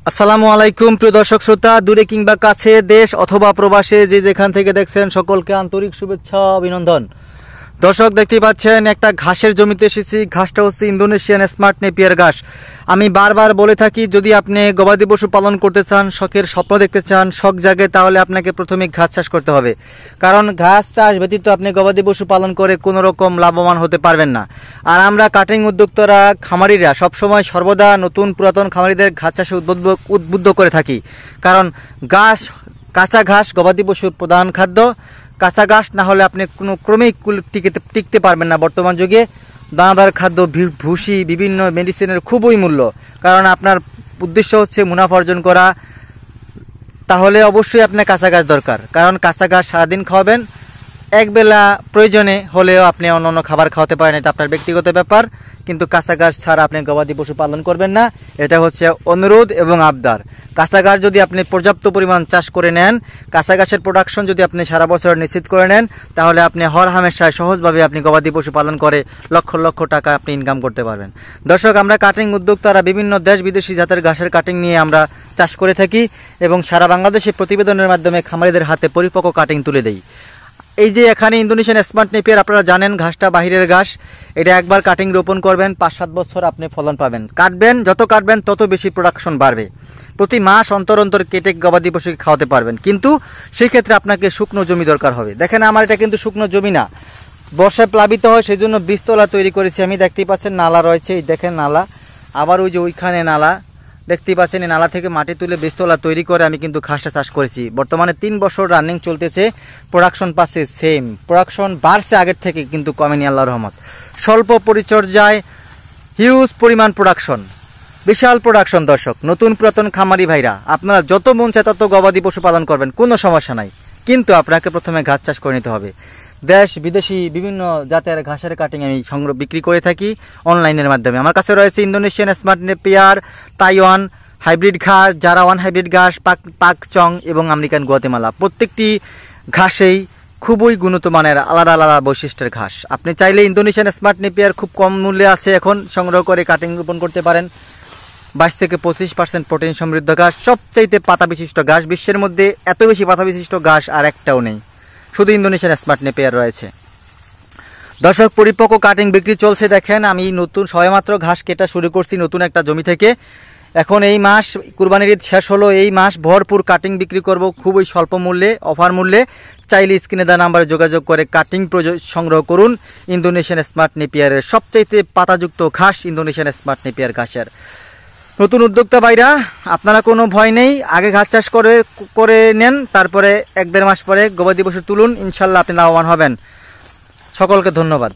আসসালামু আলাইকুম প্রিয় দর্শক শ্রোতা, দূরে কিংবা কাছে, দেশ অথবা প্রবাসে যে যেখান থেকে দেখছেন সকলকে আন্তরিক শুভেচ্ছা অভিনন্দন। দর্শক দেখতেই পাচ্ছেন একটা ঘাসের জমিতে এসেছি। ঘাসটা হচ্ছে ইন্দোনেশিয়ান স্মার্ট নেপিয়ার ঘাস। আমি বারবার বলে থাকি, যদি আপনি গবাদি পশু পালন করতে চান, শখের স্বপ্ন দেখতে চান, শখ জাগে, তাহলে আপনাকে প্রথমে ঘাস চাষ করতে হবে। কারণ ঘাস চাষ ব্যতীত আপনি গবাদি পশু পালন করে কোনো রকম লাভবান হতে পারবেন না। আর আমরা কাটিং উদ্যোক্তারা, খামারিরা সবসময় সর্বদা নতুন পুরাতন খামারিদের ঘাস চাষে উদ্বুদ্ধ করে থাকি। কারণ কাঁচা ঘাস গবাদি পশুর প্রধান খাদ্য। কাঁচা ঘাস না হলে আপনি কোনো ক্রমেই টিকতে পারবেন না। বর্তমান যুগে দানাদার খাদ্য, ভুসি, বিভিন্ন মেডিসিনের খুবই মূল্য। কারণ আপনার উদ্দেশ্য হচ্ছে মুনাফা অর্জন করা, তাহলে অবশ্যই আপনার কাঁচা ঘাস দরকার। কারণ কাঁচা ঘাস সারাদিন খাওয়াবেন, একবেলা প্রয়োজনে হলেও আপনি অন্য খাবার খাওয়াতে পারেন, এটা আপনার ব্যক্তিগত ব্যাপার। কিন্তু কাঁচা ঘাস ছাড়া আপনি গবাদি পশু পালন করবেন না, এটা হচ্ছে অনুরোধ এবং আবদার। কাঁচা ঘাস যদি আপনি পর্যাপ্ত পরিমাণ চাষ করে নেন, কাঁচা ঘাসের প্রোডাকশন যদি আপনি সারা বছর নিশ্চিত করে নেন, তাহলে আপনি হর হামেশায় সহজভাবে আপনি গবাদি পশু পালন করে লক্ষ লক্ষ টাকা আপনি ইনকাম করতে পারবেন। দর্শক, আমরা কাটিং উদ্যোক্তারা বিভিন্ন দেশ বিদেশি জাতের ঘাসের কাটিং নিয়ে আমরা চাষ করে থাকি এবং সারা বাংলাদেশে প্রতিবেদনের মাধ্যমে খামারিদের হাতে পরিপক্ক কাটিং তুলে দেই। এই যে এখানে ইন্দোনেশিয়ান স্মার্ট নেপিয়ার, আপনারা জানেন ঘাসটা বাহিরের ঘাস। এটা একবার কাটিং রোপণ করবেন, 5-7 বছর আপনি ফলন পাবেন। যত কাটবেন তত বেশি প্রোডাকশন বাড়বে। প্রতি মাস অন্তর অন্তর কেটে গবাদি পশুকে খাওয়াতে পারবেন। কিন্তু সেই ক্ষেত্রে আপনাকে শুকনো জমি দরকার হবে। দেখেন, আমার এটা কিন্তু শুকনো জমি না, বর্ষায় প্লাবিত হয়, সেই জন্য বীজতলা তৈরি করেছি আমি। দেখতেই পাচ্ছেন নালা রয়েছে, এই দেখেন নালা, আবার ওই যে ওইখানে নালা দেখতেই পাচ্ছেন। এই নালা থেকে মাটি তুলে বীজতলা তৈরি করে আমি কিন্তু ঘাসটা চাষ করেছি। বর্তমানে 3 বছর রানিং চলতেছে, প্রোডাকশন পাচ্ছে সেম, প্রোডাকশন বাড়ছে আগের থেকে, কিন্তু কমেনি আল্লাহর রহমত। স্বল্প পরিচর্যায় হিউজ পরিমাণ প্রোডাকশন, বিশাল প্রোডাকশন। দর্শক, নতুন পুরাতন খামারি ভাইরা, আপনারা যত মন চায় তত গবাদি পশু পালন করবেন, কোনো সমস্যা নাই। কিন্তু আপনাকে প্রথমে ঘাস চাষ করে নিতে হবে। দেশ বিদেশি বিভিন্ন জাতের ঘাসের কাটিং আমি বিক্রি করে থাকি অনলাইনের মাধ্যমে। আমার কাছে রয়েছে Indonesian smart Napier, Taiwan hybrid ঘাস, জারাওয়ান হাইব্রিড ঘাস, পাকচং এবং আমেরিকান গুয়াতেমালা। প্রত্যেকটি ঘাসেই খুবই গুণগত মানের আলাদা আলাদা বৈশিষ্ট্যের ঘাস। আপনি চাইলে ইন্দোনেশিয়ান স্মার্ট নেপিয়ার খুব কম মূল্যে আছে, এখন সংগ্রহ করে কাটিং রোপণ করতে পারেন। 22-25% প্রোটিন সমৃদ্ধ ঘাস, সবচাইতে পাতা বিশিষ্ট ঘাস। বিশ্বের মধ্যে এত বেশি পাতা বিশিষ্ট ঘাস আর একটাও নেই, শুধু ইন্দোনেশিয়ান স্মার্ট নেপিয়ার রয়েছে। দর্শক, পরিপক্ক কাটিং বিক্রি চলছে। দেখেন, আমি নতুন সবেমাত্র ঘাস কেটা শুরু করছি নতুন একটা জমি থেকে। এখন এই মাস কুরবানির ঈদ শেষ হলো, এই মাস ভরপুর কাটিং বিক্রি করব খুবই স্বল্প মূল্যে, অফার মূল্যে। চাইলে স্ক্রিনে দেওয়া নাম্বারে যোগাযোগ করে কাটিং সংগ্রহ করুন। ইন্দোনেশিয়ান স্মার্ট নেপিয়ারের সবচাইতে পাতাযুক্ত ঘাস ইন্দোনেশিয়ান স্মার্ট নেপিয়ার ঘাসের। নতুন উদ্যোক্তা ভাইরা, আপনারা কোনো ভয় নেই, আগে ঘাস চাষ করে নেন, তারপরে 1-1.5 মাস পরে গবাদি পশু তুলুন, ইনশাল্লাহ আপনি লাভবান হবেন। সকলকে ধন্যবাদ।